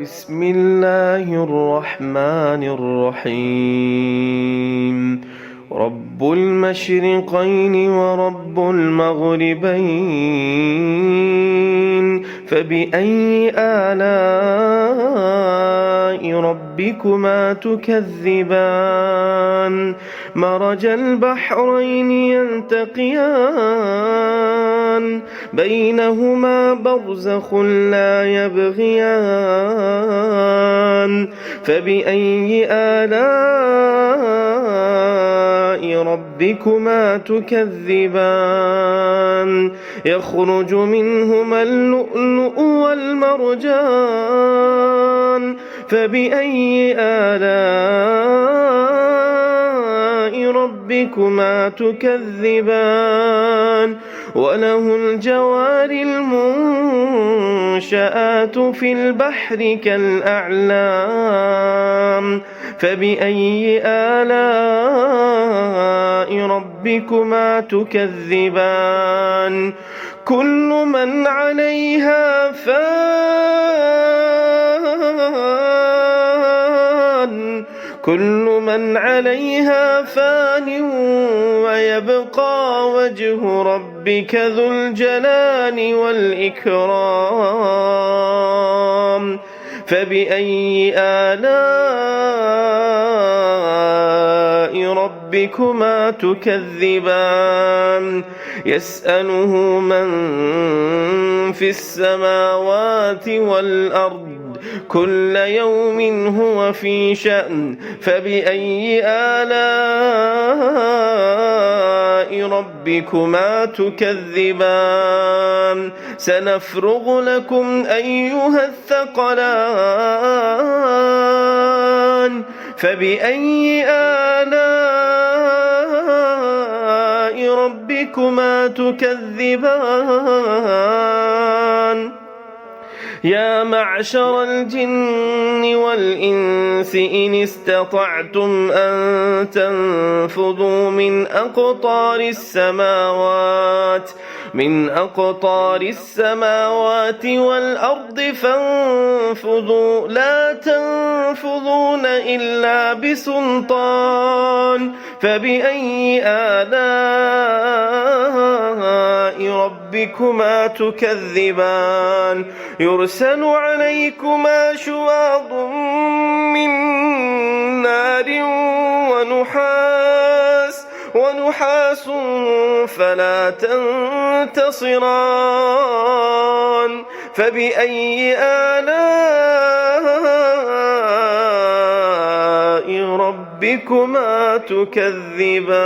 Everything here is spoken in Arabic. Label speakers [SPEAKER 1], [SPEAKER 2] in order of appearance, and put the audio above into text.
[SPEAKER 1] بسم الله الرحمن الرحيم رب المشرقين ورب المغربين فبأي آلاء ربكما تكذبان مرج البحرين يلتقيان بينهما برزخ لا يبغيان فبأي آلاء ربكما تكذبان يخرج منهما اللؤلؤ والمرجان فبأي آلاء ربكما تكذبان وله الجوار المنشآت في البحر كالأعلام فبأي آلاء ربكما تكذبان كل من عليها فان ويبقى وجه ربك ذو الجلال والإكرام فبأي آلاء ربكما تكذبان يسأله من في السماوات والأرض كل يوم هو في شأن فبأي آلاء ربكما تكذبان سنفرغ لكم أيها الثقلان فبأي آلاء ربكما تكذبان يا معشر الجن والإنس إن استطعتم أن تنفذوا من أقطار السماوات والأرض فانفذوا لا تنفذون إلا بسلطان فبأي آلاء ربكما تكذبان يرسل عليكما شواظ من نار ونحاس فلا تنتصران فبأي آلاء ربكما تكذبان